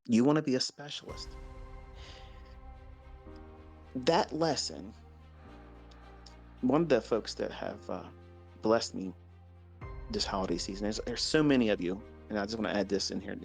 You want to be a specialist. That lesson, one of the folks that have blessed me this holiday season, there's so many of you, and I just want to add this in here.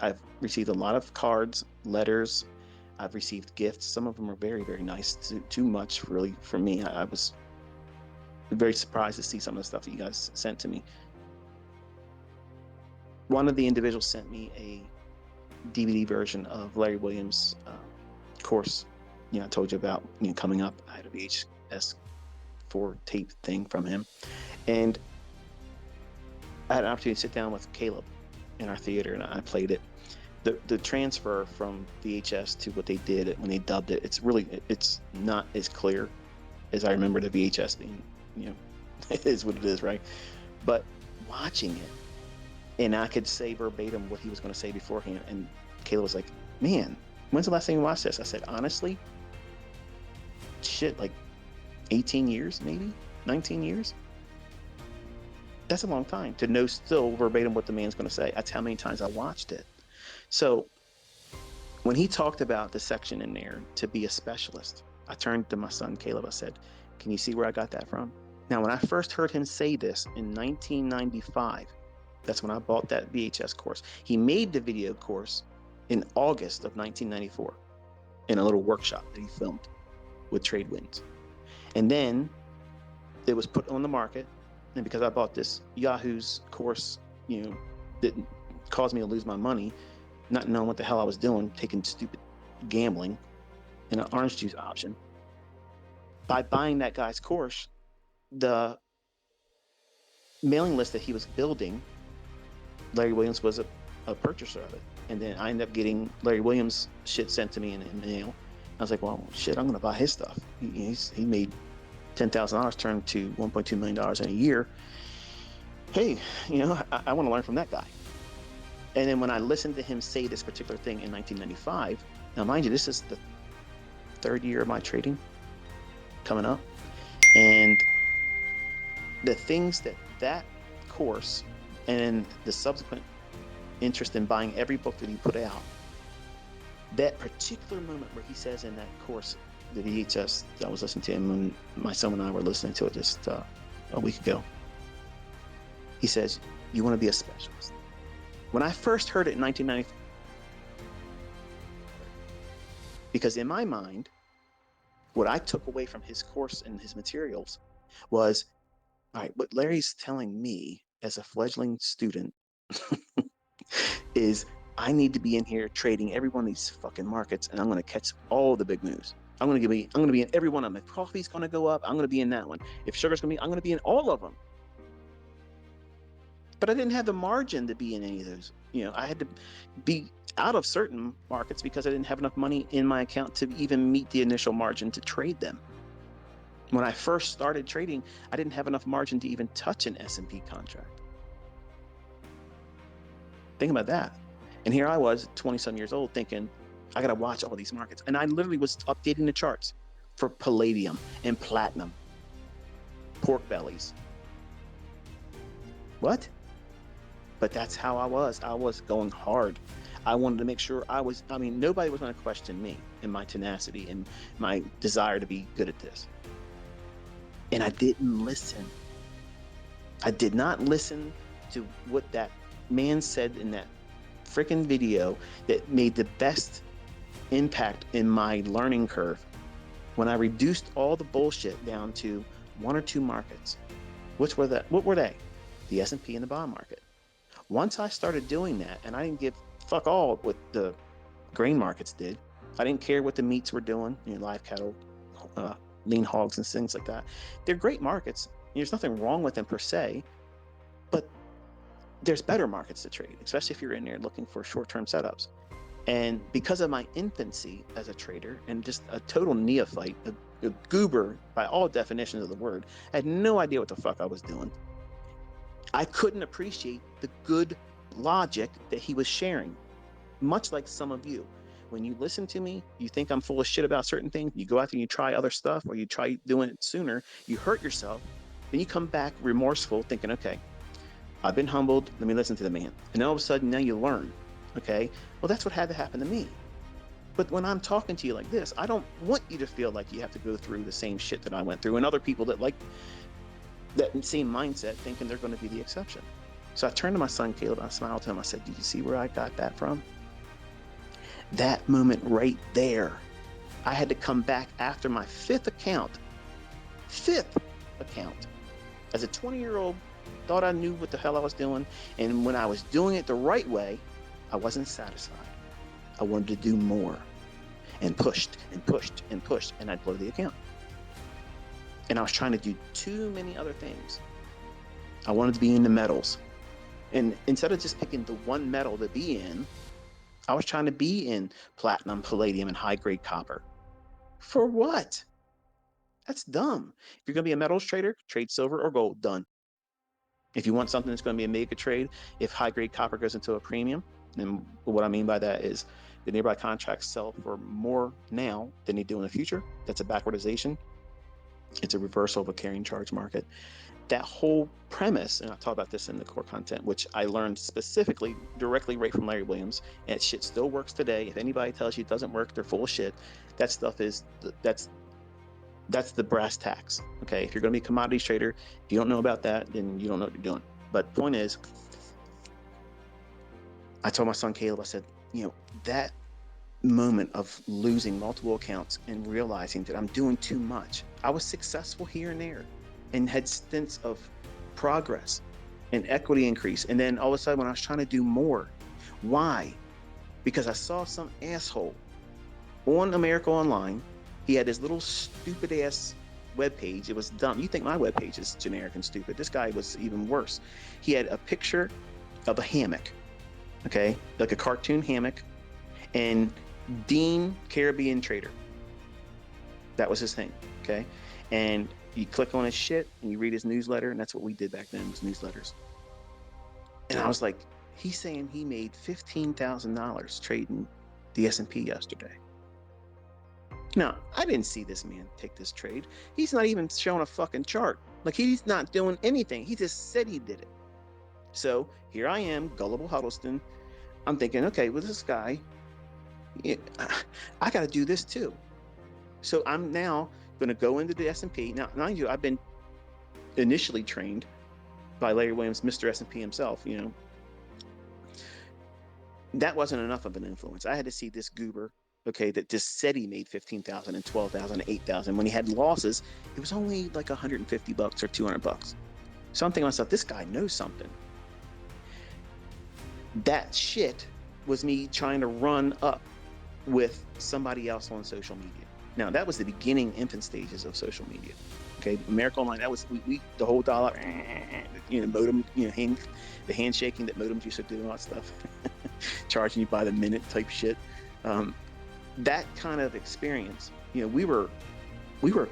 I've received a lot of cards, letters. I've received gifts. Some of them are very, very nice. Too much, really, for me. I was very surprised to see some of the stuff that you guys sent to me. One of the individuals sent me a DVD version of Larry Williams' course. I told you about coming up. I had a VHS 4 tape thing from him, and I had an opportunity to sit down with Caleb in our theater, and I played it. The transfer from VHS to what they did when they dubbed it, it's not as clear as I remember the VHS being. It is what it is, right? But watching it, and I could say verbatim what he was going to say beforehand, and Caleb was like, "Man, when's the last time you watched this?" I said, "Honestly, shit, like 18 years, maybe 19 years." That's a long time to know still verbatim what the man's going to say. That's how many times I watched it. So when he talked about the section in there to be a specialist, I turned to my son Caleb. I said, "Can you see where I got that from?" Now, when I first heard him say this in 1995, that's when I bought that VHS course. He made the video course in August of 1994 in a little workshop that he filmed with Tradewinds. And then it was put on the market. And because I bought this Yahoo's course, that caused me to lose my money, not knowing what the hell I was doing, taking stupid gambling in an orange juice option. By buying that guy's course, the mailing list that he was building, Larry Williams was a purchaser of it. And then I ended up getting Larry Williams shit sent to me in the mail. I was like, well, shit, I'm going to buy his stuff. He made $10,000 turn to $1.2 million in a year. Hey, I want to learn from that guy. And then when I listened to him say this particular thing in 1995, now mind you, this is the third year of my trading coming up. And the things that course and the subsequent interest in buying every book that he put out, that particular moment where he says in that course, the VHS, I was listening to him when my son and I were listening to it just a week ago. He says, "You want to be a specialist." When I first heard it in 1994, because in my mind, what I took away from his course and his materials was, all right, what Larry's telling me as a fledgling student is I need to be in here trading every one of these fucking markets, and I'm going to catch all the big moves. I'm going to be in every one of them. If coffee's going to go up, I'm going to be in that one. If sugar's going to be, I'm going to be in all of them. But I didn't have the margin to be in any of those. I had to be out of certain markets because I didn't have enough money in my account to even meet the initial margin to trade them. When I first started trading, I didn't have enough margin to even touch an S&P contract. Think about that. And here I was, 20-some years old, thinking, I got to watch all these markets. And I literally was updating the charts for palladium and platinum, pork bellies. What? But that's how I was. I was going hard. I wanted to make sure nobody was going to question me and my tenacity and my desire to be good at this. And I didn't listen. I did not listen to what that man said in that freaking video that made the best impact in my learning curve. When I reduced all the bullshit down to one or two markets, what were they? The S&P and the bond market. Once I started doing that, and I didn't give fuck all what the grain markets did. I didn't care what the meats were doing, live cattle, lean hogs and things like that. They're great markets. There's nothing wrong with them per se, but there's better markets to trade, especially if you're in there looking for short-term setups. And because of my infancy as a trader and just a total neophyte, a goober by all definitions of the word, I had no idea what the fuck I was doing. I couldn't appreciate the good logic that he was sharing, much like some of you. When you listen to me, you think I'm full of shit about certain things, you go out and you try other stuff, or you try doing it sooner, you hurt yourself, then you come back remorseful thinking, okay, I've been humbled, let me listen to the man. And all of a sudden, now you learn. Okay. Well, that's what had to happen to me. But when I'm talking to you like this, I don't want you to feel like you have to go through the same shit that I went through, and other people that like that same mindset thinking they're going to be the exception. So I turned to my son Caleb and I smiled to him. I said, "Did you see where I got that from?" That moment right there, I had to come back after my fifth account, as a 20-year-old, thought I knew what the hell I was doing. And when I was doing it the right way, I wasn't satisfied. I wanted to do more, and pushed and pushed and pushed, and I'd blow the account. And I was trying to do too many other things. I wanted to be in the metals. And instead of just picking the one metal to be in, I was trying to be in platinum, palladium, and high-grade copper. For what? That's dumb. If you're going to be a metals trader, trade silver or gold, done. If you want something that's going to be a mega trade, if high-grade copper goes into a premium, and what I mean by that is the nearby contracts sell for more now than they do in the future. That's a backwardization. It's a reversal of a carrying charge market. That whole premise, and I talk about this in the core content, which I learned specifically directly right from Larry Williams, and shit still works today. If anybody tells you it doesn't work, they're full of shit. That stuff is that's the brass tacks. Okay, if you're going to be a commodities trader, if you don't know about that, then you don't know what you're doing. But point is, I told my son Caleb, I said, that moment of losing multiple accounts and realizing that I'm doing too much. I was successful here and there and had stints of progress and equity increase. And then all of a sudden when I was trying to do more, why? Because I saw some asshole on America Online. He had this little stupid ass webpage. It was dumb. You think my webpage is generic and stupid. This guy was even worse. He had a picture of a hammock, okay? Like a cartoon hammock, and Dean Caribbean Trader. That was his thing, okay? And you click on his shit and you read his newsletter, and that's what we did back then, was newsletters. And I was like, he's saying he made $15,000 trading the S&P yesterday. Now, I didn't see this man take this trade. He's not even showing a fucking chart. Like, he's not doing anything. He just said he did it. So here I am, gullible Huddleston. I'm thinking, okay, well, this guy, I got to do this too. So I'm now going to go into the S&P. Now, mind you, I've been initially trained by Larry Williams, Mr. S&P himself. That wasn't enough of an influence. I had to see this goober, okay, that just said he made 15,000 and 12,000 and 8,000. When he had losses, it was only like $150 or $200. So I'm thinking to myself, this guy knows something. That shit was me trying to run up with somebody else on social media. Now, that was the beginning, infant stages of social media. Okay, America Online, that was we the whole dollar, modem, the handshaking that modems used to do and all that stuff, charging you by the minute type shit. That kind of experience, we were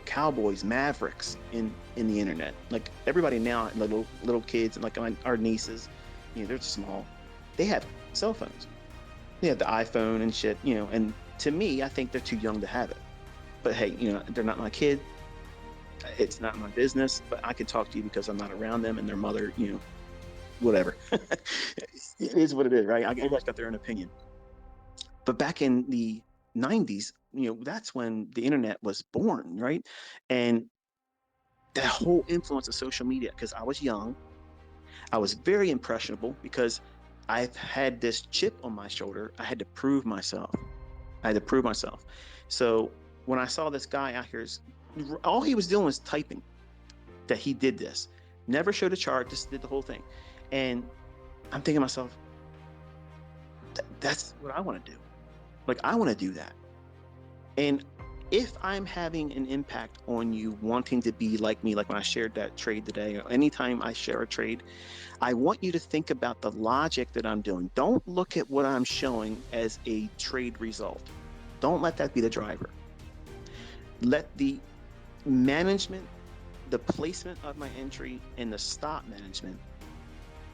cowboys, mavericks in the internet. Like everybody now, little kids and like our nieces, they're small, they have cell phones. They have the iPhone and shit, and to me, I think they're too young to have it. But hey, they're not my kid. It's not my business, but I can talk to you because I'm not around them and their mother, whatever. It is what it is, right? Everybody's got their own opinion. But back in the 90s, that's when the internet was born, right? And that whole influence of social media, because I was young, I was very impressionable because I've had this chip on my shoulder. I had to prove myself. So when I saw this guy out here, all he was doing was typing that he did this. Never showed a chart, just did the whole thing. And I'm thinking to myself, that's what I want to do. Like, I want to do that. And if I'm having an impact on you wanting to be like me, like when I shared that trade today, or anytime I share a trade, I want you to think about the logic that I'm doing. Don't look at what I'm showing as a trade result. Don't let that be the driver. Let the management, the placement of my entry, and the stop management,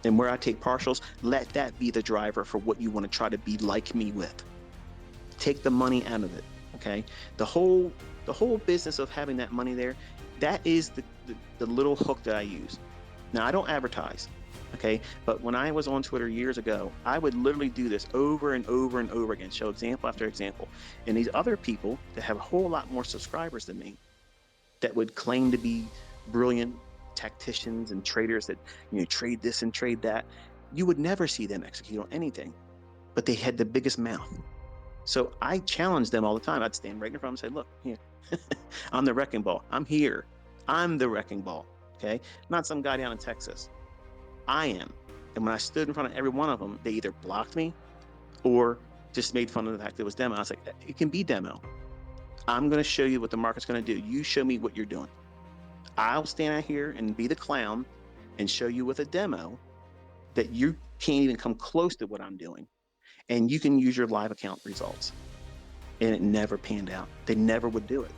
and where I take partials, let that be the driver for what you want to try to be like me with. Take the money out of it, okay? The whole business of having that money there, that is the little hook that I use. Now, I don't advertise, Okay. But when I was on Twitter years ago, I would literally do this over and over and over again, show example after example. And these other people that have a whole lot more subscribers than me that would claim to be brilliant tacticians and traders that, trade this and trade that, you would never see them execute on anything, but they had the biggest mouth. So I challenged them all the time. I'd stand right in front of them and say, look, here, I'm the wrecking ball. I'm here. I'm the wrecking ball. Okay. Not some guy down in Texas. I am. And when I stood in front of every one of them, they either blocked me or just made fun of the fact that it was demo. I was like, it can be demo. I'm going to show you what the market's going to do. You show me what you're doing. I'll stand out here and be the clown and show you with a demo that you can't even come close to what I'm doing. And you can use your live account results. And it never panned out. They never would do it.